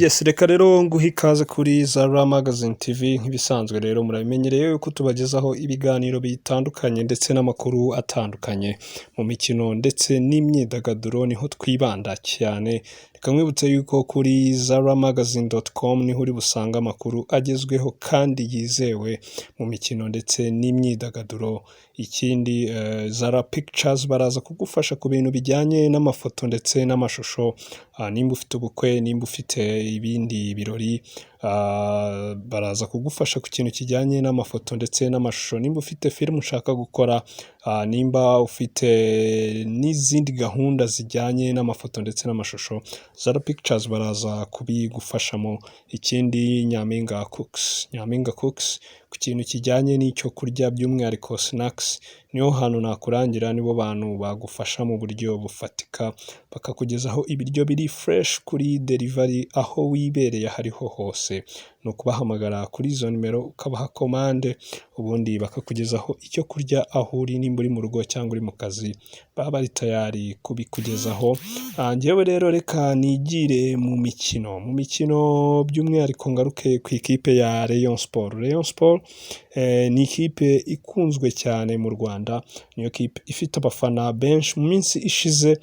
Yes, reka rero nguhe ikaze kuri Zara Magazine TV nk'ibisanzwe rero murabimenyereye yuko tubagezaho ibiganiro bitandukanye ndetse n'amakuru atandukanye mu mikino ndetse n'imyidagaduro niho twibanda cyane. Reka nkwibutse yuko kuri zaramagazine.com niho uri busanga amakuru agezweho kandi yizewe mu mikino ndetse n'imyidagaduro. Ikindi Zara Pictures baraza kugufasha ku bintu bijyanye n'amafoto ndetse n'amashusho. Nimba ufite ubukwe, nimba ufite ibindi birori, baraza kugufasha ku kintu kijyanye n'amafoto ndetse n'amashusho. Nimba ufite filime ushaka gukora, nimba ufite n'izindi gahunda zijyanye n'amafoto ndetse n'amashusho, Zara Pictures baraza kubigufashamo. Ikindi Nyampinga Cooks ku kintu kijyanye n'icyo kurya by'umwihariko snacks, niho hantu nakurangira, nibo bantu bagufasha mu buryo bufatika, bakakugezaho ibiryo biri fresh kuri delivery aho wibereye hariho hose. Ni ukubahamagara kuri izo nimero ukabaha komande, ubundi bakakugezaho icyo kurya aho uri, nimba uri mu rugo cyangwa uri mu kazi baba bari tayari kubikugezaho. Njyewe rero reka nigire mu mikino by'umwihariko ngaruke ku ikipe ya Rayon Sport. Rayon Sport ni ikipe ikunzwe cyane mu Rwanda, niyo kipe ifite abafana benshi. Mu minsi ishize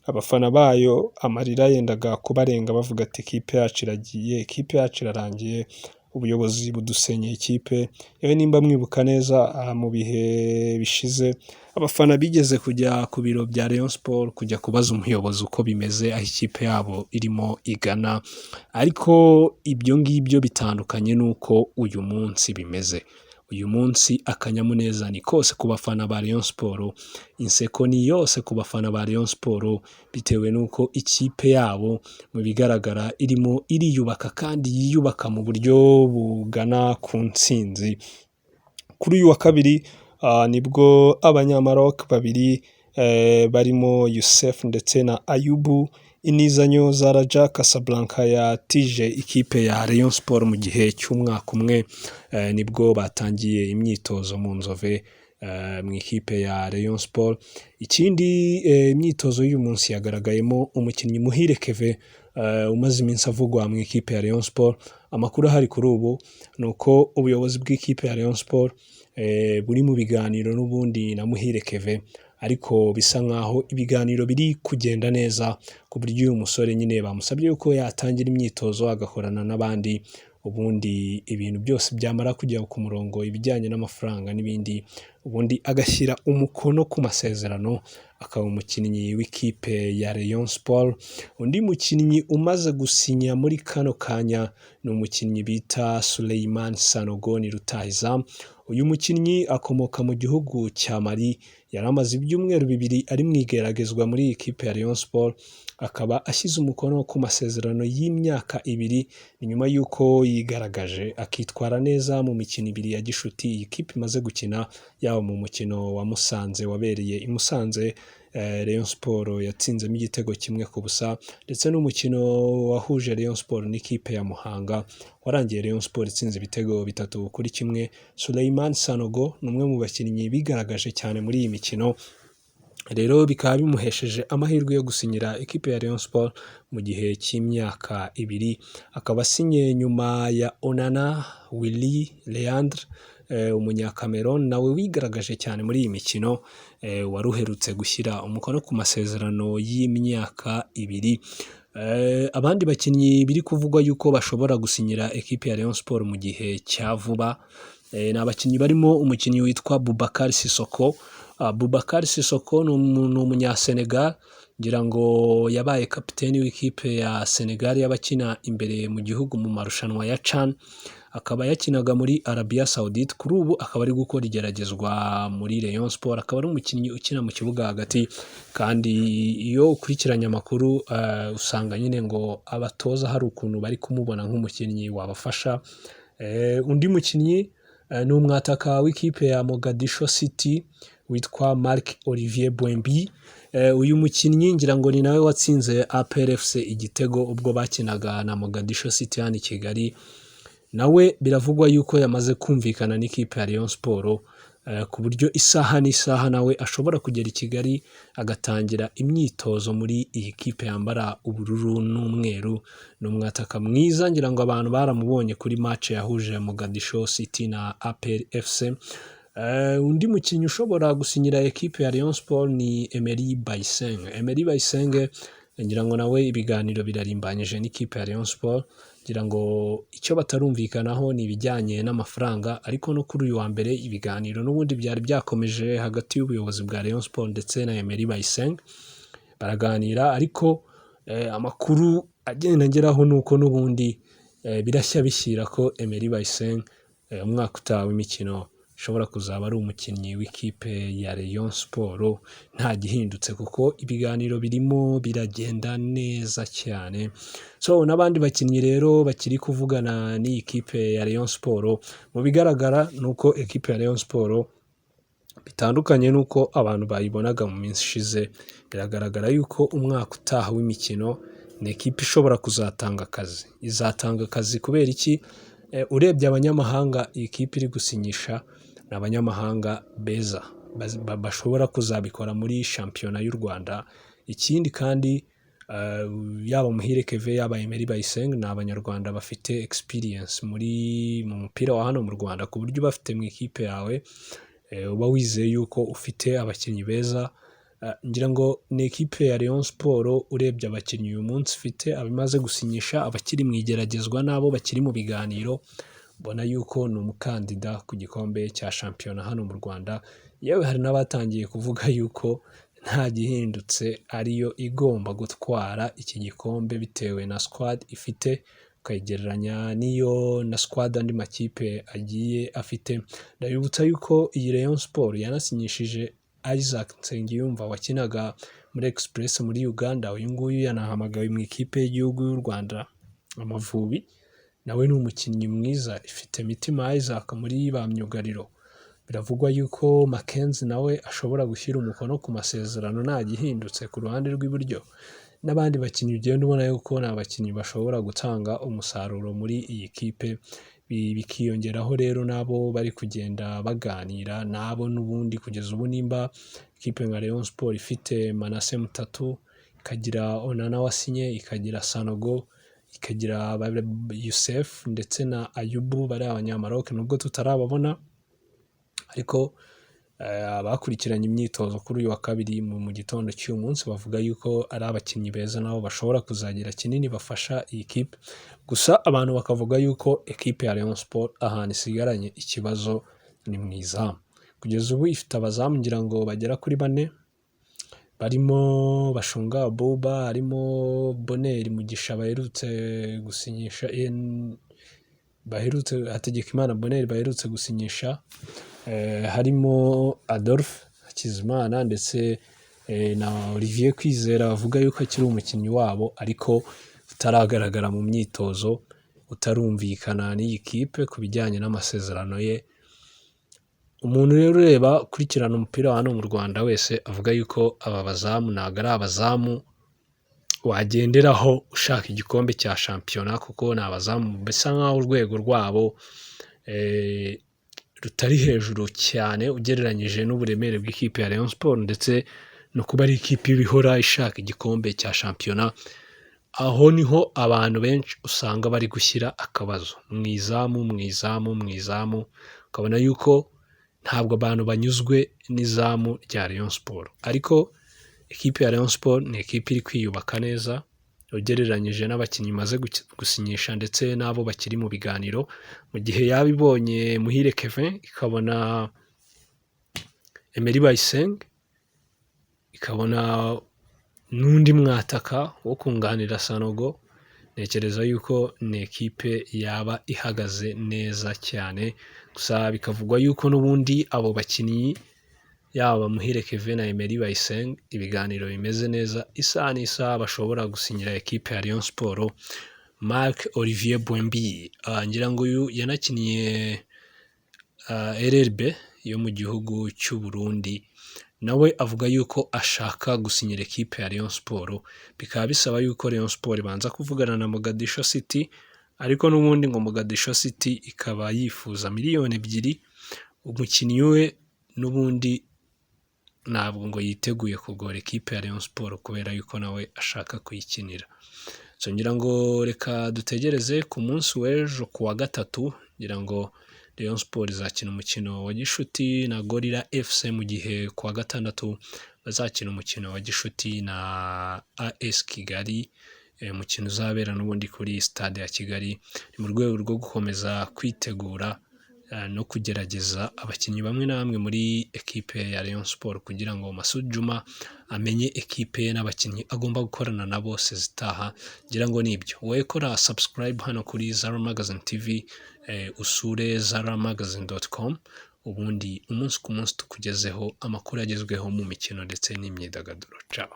abafana bayo amarira yendaga kubarenga bavuga ati ikipe yacu iragiye, ikipe yacu irarangiye, ubuyobozi budusenyeye ikipe. Yewe nimba mwibuka neza, mu bihe bishize abafana bigeze kujya ku biro bya Rayon Sport kujya kubaza umuyobozi uko bimeze, aho ikipe yabo irimo igana. Ariko ibyo ngibyo bitandukanye n'uko uyu munsi bimeze. Uyu munsi akanyamuneza ni kose ku bafana ba Rayon Sport, inseko ni yose ku bafana ba Rayon Sport, bitewe n'uko ikipe yabo mu bigaragara irimo iriyubaka kandi yiyubaka mu buryo bugana ku ntsinzi. Kuri uyu wa kabiri nibwo abanyamaroc babiri barimo Youssef ndetse na Ayubu Inizanyo za Raja Casablanca yatije ikipe ya Rayon Sport mu gihe cy'umwaka umwe. Nibwo batangiye imyitozo mu Nzove mu ikipe ya Rayon Sport. Ikindi imyitozo y'uyu munsi yagaragayemo umukinnyi Muhire Kevin umaze iminsi avugwa mu ikipe ya Rayon Sport. Amakuru ahari kuri ubu ni uko ubuyobozi bw'ikipe ya Rayon Sport buri mu biganiro n'ubundi na Muhire Kevin, ariko bisa nkaho ibiganiro biri kugenda neza ku buryo uyu musore nyine bamusabye yuko yatangira imyitozo agakorana n'abandi, ubundi ibintu byose byamara kujya ku murongo, ibijyanye n'amafaranga n'ibindi, ubundi agashyira umukono ku masezerano, akaba umukinnyi w'ikipe ya Rayon Sport. Undi mukinnyi umaze gusinya muri kano kanya ni umukinnyi bita Suleiman Sanogoni Rutahizamu. Uyu mukinnyi akomoka mu gihugu cya Mali, yari amaze ibyumweru bibiri ari mu igeragezwa muri iyi kipe ya Rayon Sport, akaba ashyize umukono ku masezerano y'imyaka 2. Ni nyuma y'uko yigaragaje akitwara neza mu mikino 2 ya gishuti iyi kipe imaze gukina, yaba mu mukino wa Musanze wabereye i Musanze, Rayon Sport yatsinzemo igitego 1-0, ndetse n'umukino wahuje Rayon Sport n'ikipe ya Muhanga warangiye Rayon Sport itsinze ibitego 3-1. Suleiman Sanogo ni umwe mu bakinnyi bigaragaje cyane muri iyi mikino, rero bikaba bimuhesheje amahirwe yo gusinyira ikipe ya Rayon Sport mu gihe cy'imyaka 2. Akaba asinye nyuma ya Onana Willy Leandre, umunyakameroni nawe wigaragaje cyane muri iyi mikino, wari uherutse gushyira umukono ku masezerano y'imyaka 2. Abandi bakinnyi biri kuvugwa yuko bashobora gusinyira ekipe ya Rayon Sport mu gihe cya vuba, ni abakinnyi barimo umukinnyi witwa Boubacar Sissoko. Boubacar Sissoko ni umunyasenegal, ngira ngo yabaye kapiteni w'ikipe ya Senegal y'abakina imbere mu gihugu mu marushanwa ya CHAN, akaba yakinaga muri Arabia Saoudite. Kuri ubu akaba ari gukora igeragezwa muri Rayon Sport, akaba ari umukinnyi ukina mu kibuga hagati, kandi iyo ukurikiranye amakuru usanga nyine ngo abatoza hari ukuntu bari kumubona nk'umukinnyi wabafasha. Undi mukinnyi ni umwataka w'ikipe ya Mogadishu City witwa Marc Olivier Bouembi. Uyu mukinnyi ngira ngo ni nawe watsinze APR FC igitego ubwo bakinaga na Mogadishu City hano i Kigali. Nawe biravugwa yuko yamaze kumvikana n'ikipe ya Rayon Sport, ku buryo isaha n'isaha nawe ashobora kugera i Kigali agatangira imyitozo muri iyi kipe yambara ubururu n'umweru. Ni umwataka mwiza, ngira ngo abantu baramubonye kuri match yahuje Mogadisho City na APR FC. Undi mukinnyi ushobora gusinyira ekipe ya Rayon Sport ni Emery Bayisenge. Emery Bayisenge ngira ngo nawe ibiganiro birarimbanyije n'ikipe ya Rayon Sport, ngira ngo icyo batarumvikanaho ni ibijyanye n'amafaranga, ariko no kuri uyu wa mbere ibiganiro n'ubundi byari byakomeje hagati y'ubuyobozi bwa Rayon Sport ndetse na Emery Bayisenge, baraganira, ariko amakuru agenda ngeraho nuko n'ubundi birashya bishyira ko Emery Bayisenge umwaka utaha w'imikino ushobora kuzaba ari umukinnyi w'ikipe ya Rayon Sport nta gihindutse, kuko ibiganiro birimo biragenda neza cyane. So n'abandi bakinnyi rero bakiri kuvugana n'iyi kipe ya Rayon Sport, mu bigaragara nuko ekipe ya Rayon Sport bitandukanye nuko abantu bayibonaga mu minsi ishize. Biragaragara yuko umwaka utaha w'imikino ni ekipe ishobora kuzatanga akazi. Izatanga akazi kubera iki? Urebye abanyamahanga iyi kipe iri gusinyisha ni abanyamahanga beza bashobora kuzabikora muri shampiyona y'u Rwanda. Ikindi kandi yaba Muhire Kevin yaba Emery Bayisenge ni abanyarwanda bafite experience mu mupira wa hano mu Rwanda, ku buryo bafite mu ikipe yawe uba wizeye yuko ufite abakinnyi beza. Ngira ngo ni ekipe ya Rayon Sport urebye abakinnyi uyu munsi ifite, abimaze gusinyisha, abakiri mu igeragezwa n'abo bakiri mu biganiro, mbona yuko ni umukandida ku gikombe cya shampiyona hano mu Rwanda. Yewe hari n'abatangiye kuvuga yuko nta gihindutse ariyo igomba gutwara iki gikombe bitewe na squad ifite, ukayigereranya n'iyo na squad andi makipe agiye afite. Ndabibutsa yuko iyi Rayon Sport yanasinyishije Isaac Nsengiyumva wakinaga muri Express muri Uganda. Uyu nguyu yanahamagawe mu ikipe y'igihugu y'u Rwanda Amavubi, nawe ni umukinnyi mwiza. Ifite Mitima Isaac muri ba myugariro, biravugwa yuko Mackenzie nawe ashobora gushyira umukono ku masezerano nta gihindutse ku ruhande rw'iburyo. N'abandi bakinnyi ugenda ubona yuko ni abakinnyi bashobora gutanga umusaruro muri iyi kipe. Bikiyongeraho rero n'abo bari kugenda baganira nabo n'ubundi kugeza ubu, nimba ikipe nka Rayon Sport ifite Manase Mutatu, ikagira Onana wasinye, ikagira Sanogo, ikagira Youssef ndetse na Ayubu, bari abanyamaroke nubwo tutarababona, ariko abakurikiranye imyitozo kuri uyu wa kabiri mu gitondo cy'uyu munsi bavuga yuko ari abakinnyi beza nabo bashobora kuzagira kinini bafasha iyi kipe. Gusa abantu bakavuga yuko ekipe ya Rayon Sport ahantu isigaranye ikibazo ni mu izamu. Kugeza ubu ifite abazamu ngira ngo bagera kuri 4, barimo Bashunga Abuba, harimo Bonheur Mugisha baherutse gusinyisha, Hategekimana Bonheur baherutse gusinyisha, harimo Adolphe Hakizimana ndetse na Olivier Kwizera bavuga yuko akiri umukinnyi wabo, ariko utaragaragara mu myitozo, utarumvikana n'iyi kipe ku bijyanye n'amasezerano ye. Umuntu rero ureba ukurikirana umupira wa hano mu Rwanda wese avuga yuko aba bazamu ntabwo ari abazamu wagenderaho ushaka igikombe cya shampiyona, kuko ni abazamu bisa nk'aho urwego rwabo rutari hejuru cyane ugereranyije n'uburemere bw'ikipe ya Rayon Sport, ndetse no kuba ari ikipe ibihora ishaka igikombe cya shampiyona. Aho niho abantu benshi usanga bari gushyira akabazo mu izamu, ukabona yuko ntabwo abantu banyuzwe n'izamu rya Rayon Sport. Ariko ikipe ya Rayon Sport ni ikipe iri kwiyubaka neza ugereranyije n'abakinnyi imaze gusinyisha ndetse n'abo bakiri mu biganiro. Mu gihe yaba ibonye Muhire Kevin, ikabona Emery Bayisenge, ikabona n'undi mwataka wo kunganira Sanogo, ntekereza yuko ni ekipe yaba ihagaze neza cyane. Gusa bikavugwa yuko n'ubundi abo bakinnyi yaba Muhire Kevin na Emery Bayisenge ibiganiro bimeze neza, isaha n'isaha bashobora gusinyira ekipe ya Rayon Sport. Marc Olivier Bwembi ngira ngo uyu yanakiniye RRB yo mu gihugu cy'u Burundi, nawe avuga yuko ashaka gusinyira ekipe ya Rayon Sport. Bikaba bisaba yuko Rayon Sport ibanza kuvugana na Mogadisho City, ariko n'ubundi ngo Mogadisho City ikaba yifuza 2 miliyoni. Umukinnyi we n'ubundi ntabwo ngo yiteguye kugora ekipe ya Rayon Sport kubera yuko nawe ashaka kuyikinira. So ngira ngo reka dutegereze ku munsi w'ejo ku wa gatatu, ngira ngo Rayon Sport izakina umukino wa gishuti na Gorilla FC, mu gihe ku wa gatandatu bazakina umukino wa gishuti na AS Kigali, umukino uzabera n'ubundi kuri stade ya Kigali. Ni mu rwego rwo gukomeza kwitegura no kugerageza abakinnyi bamwe na bamwe muri ekipe ya Rayon Sport kugira ngo Masud Juma amenye ekipe ye n'abakinnyi agomba gukorana na bose zitaha. Ngira ngo nibyo, wowe kora subscribe hano kuri Zara Magazine TV, usure zaramagazine.com, ubundi umunsi ku munsi tukugezeho amakuru agezweho mu mikino ndetse n'imyidagaduro. Ciao.